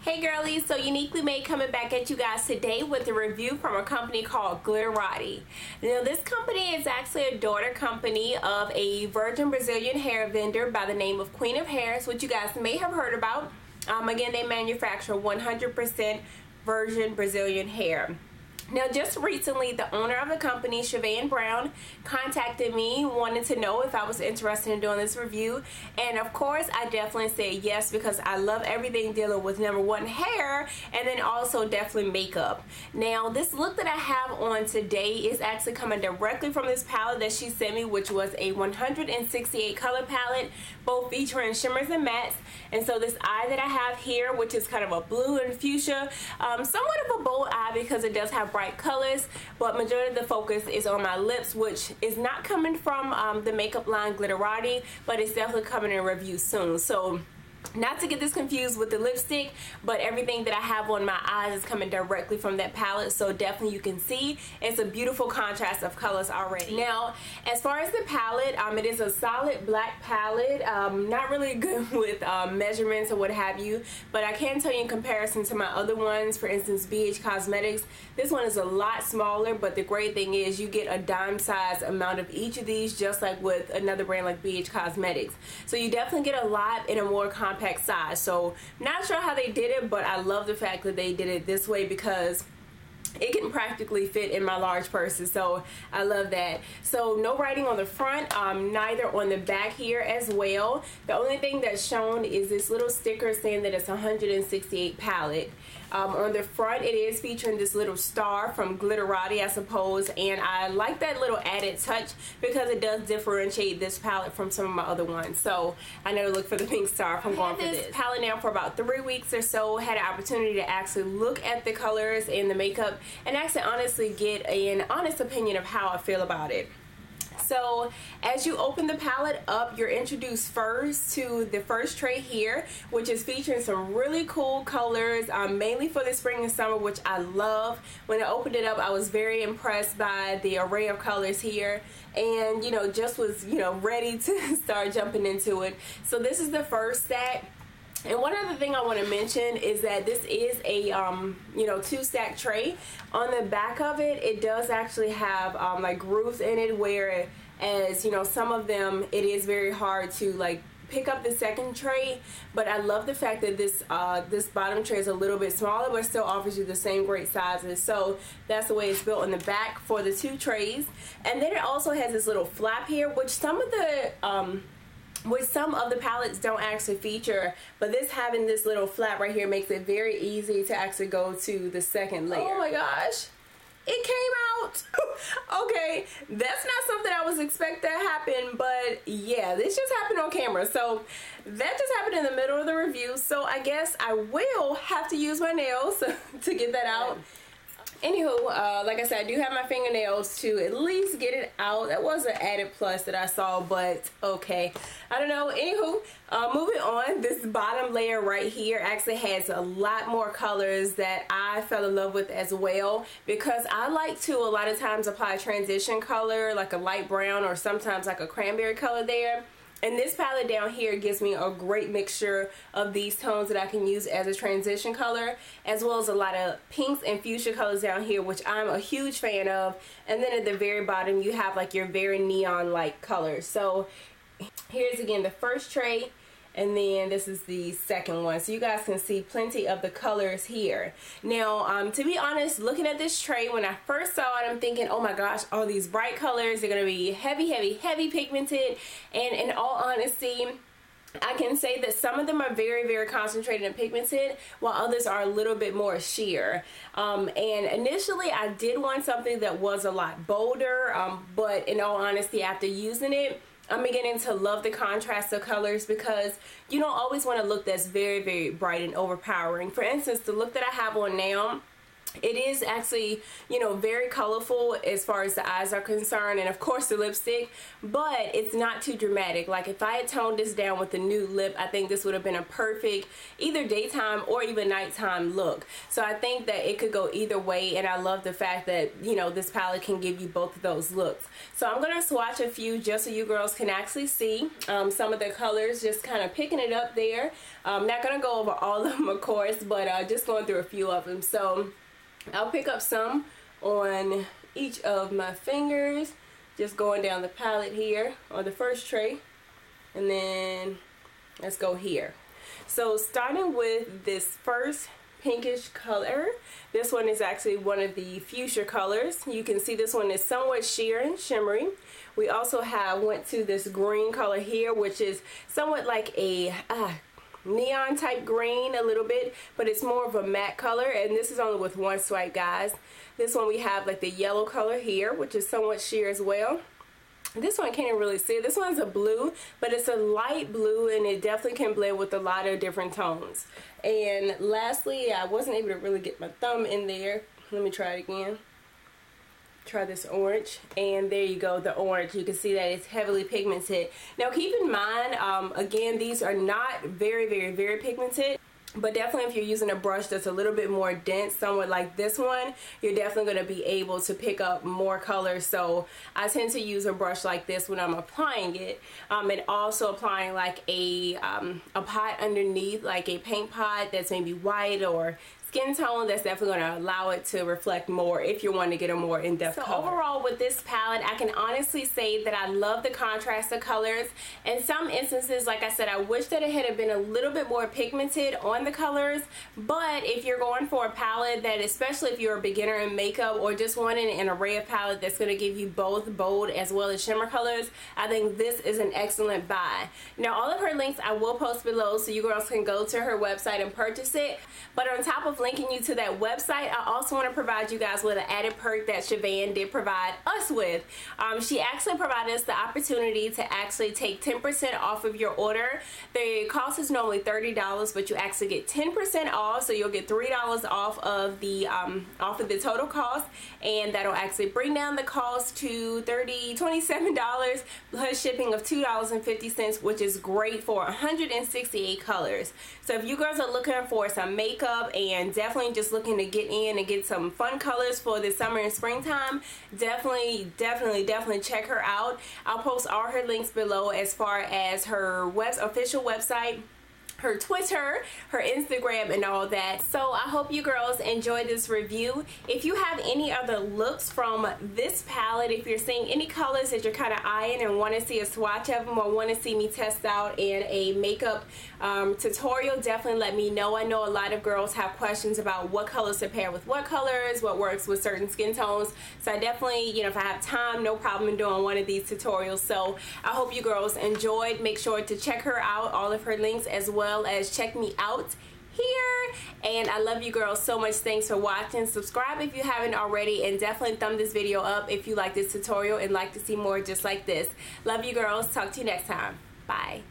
Hey girlies, so Uniquely Made coming back at you guys today with a review from a company called GLiTTERATI. Now this company is actually a daughter company of a virgin Brazilian hair vendor by the name of Queen of Hairs, which you guys may have heard about. Again, they manufacture 100% virgin Brazilian hair. Now, just recently, the owner of the company, Siobhan Brown, contacted me, wanted to know if I was interested in doing this review. And of course, I definitely said yes, because I love everything dealing with #1 hair, and then also definitely makeup. Now, this look that I have on today is actually coming directly from this palette that she sent me, which was a 168 color palette, both featuring shimmers and mattes. And so this eye that I have here, which is kind of a blue and fuchsia, somewhat of a bold eye because it does have bright colors, but majority of the focus is on my lips, which is not coming from the makeup line GLiTTERATI, but it's definitely coming in review soon. So not to get this confused with the lipstick, but everything that I have on my eyes is coming directly from that palette, so definitely you can see it's a beautiful contrast of colors already. Now, as far as the palette, it is a solid black palette, not really good with measurements or what have you, but I can tell you in comparison to my other ones, for instance BH Cosmetics, this one is a lot smaller, but the great thing is you get a dime size amount of each of these, just like with another brand like BH Cosmetics. So you definitely get a lot in a more compact size. So not sure how they did it, but I love the fact that they did it this way because it can practically fit in my large purses, so I love that. So no writing on the front, neither on the back here as well. The only thing that's shown is this little sticker saying that it's 168 palette. On the front, it is featuring this little star from GLiTTERATI, I suppose, and I like that little added touch because it does differentiate this palette from some of my other ones. So I know to look for the pink star if I'm going for this palette now for about 3 weeks or so. Had an opportunity to actually look at the colors and the makeup and actually honestly get an honest opinion of how I feel about it. So as you open the palette up, you're introduced first to the first tray here, which is featuring some really cool colors, mainly for the spring and summer, which I love. When I opened it up, I was very impressed by the array of colors here, and just was ready to start jumping into it. So this is the first stack. And one other thing I want to mention is that this is a 2-stack tray. On the back of it, it does actually have like grooves in it, where as some of them it is very hard to like pick up the second tray, but I love the fact that this this bottom tray is a little bit smaller but still offers you the same great sizes. So that's the way it's built in the back for the 2 trays. And then it also has this little flap here, which some of the palettes don't actually feature, but this having this little flap right here makes it very easy to actually go to the second layer. Oh my gosh, it came out. Okay, that's not something I was expecting to happen, but yeah, this just happened on camera. So that just happened in the middle of the review, so I guess I will have to use my nails to get that out. Anywho, like I said, I do have my fingernails to at least get it out. That was an added plus that I saw, but okay. I don't know. Anywho, moving on, this bottom layer right here actually has a lot more colors that I fell in love with as well, because I like to a lot of times apply a transition color, like a light brown or sometimes like a cranberry color there. And this palette down here gives me a great mixture of these tones that I can use as a transition color, as well as a lot of pinks and fuchsia colors down here, which I'm a huge fan of. And then at the very bottom, you have like your very neon-like colors. So here's again the first tray, and then this is the second one, so you guys can see plenty of the colors here. Now, to be honest, looking at this tray, when I first saw it, I'm thinking, oh my gosh, all these bright colors, they're gonna be heavy, heavy, heavy pigmented. And in all honesty, I can say that some of them are very, very concentrated and pigmented, while others are a little bit more sheer. And initially, I did want something that was a lot bolder, but in all honesty, after using it, I'm beginning to love the contrast of colors, because you don't always want a look that's very, very bright and overpowering. For instance, the look that I have on now It is actually, you know, very colorful as far as the eyes are concerned, and of course the lipstick, but it's not too dramatic. Like if I had toned this down with the nude lip, I think this would have been a perfect either daytime or even nighttime look. So I think that it could go either way, and I love the fact that, you know, this palette can give you both of those looks. So I'm going to swatch a few just so you girls can actually see some of the colors, just kind of picking it up there. I'm not going to go over all of them, of course, but just going through a few of them. So I'll pick up some on each of my fingers, just going down the palette here on the first tray, and then let's go here. So starting with this first pinkish color, this one is actually one of the fuchsia colors. You can see this one is somewhat sheer and shimmery. We also went to this green color here, which is somewhat like a neon type green a little bit, but it's more of a matte color, and this is only with one swipe, guys. This one we have like the yellow color here, which is somewhat sheer as well. This one can't really see. This one's a blue, but it's a light blue, and it definitely can blend with a lot of different tones. And lastly, I wasn't able to really get my thumb in there. Let me try it again. Try this orange, and there you go, the orange. You can see that it's heavily pigmented. Now keep in mind, again, these are not very pigmented, but definitely if you're using a brush that's a little bit more dense, somewhat like this one, you're definitely going to be able to pick up more colors. So I tend to use a brush like this when I'm applying it, and also applying like a pot underneath, like a paint pot that's maybe white or skin tone. That's definitely going to allow it to reflect more if you want to get a more in-depth color. So overall with this palette, I can honestly say that I love the contrast of colors. In some instances, like I said, I wish that it had been a little bit more pigmented on the colors, but if you're going for a palette that, especially if you're a beginner in makeup or just wanting an array of palette that's going to give you both bold as well as shimmer colors, I think this is an excellent buy. Now all of her links I will post below so you girls can go to her website and purchase it, but on top of linking you to that website, I also want to provide you guys with an added perk that Siobhan did provide us with. She actually provided us the opportunity to actually take 10% off of your order. The cost is normally $30, but you actually get 10% off, so you'll get $3 off of the total cost, and that'll actually bring down the cost to $27 plus shipping of $2.50, which is great for 168 colors. So if you girls are looking for some makeup and definitely just looking to get in and get some fun colors for the summer and springtime, definitely check her out. I'll post all her links below as far as her official website, her Twitter, her Instagram, and all that. So I hope you girls enjoyed this review. If you have any other looks from this palette, if you're seeing any colors that you're kind of eyeing and want to see a swatch of them or want to see me test out in a makeup tutorial, definitely let me know. I know a lot of girls have questions about what colors to pair with what colors, what works with certain skin tones. So I definitely, you know, if I have time, no problem in doing one of these tutorials. So I hope you girls enjoyed. Make sure to check her out, all of her links, as well as check me out here. And I love you girls so much. Thanks for watching. Subscribe if you haven't already, and definitely thumb this video up if you like this tutorial and like to see more just like this. Love you girls. Talk to you next time. Bye.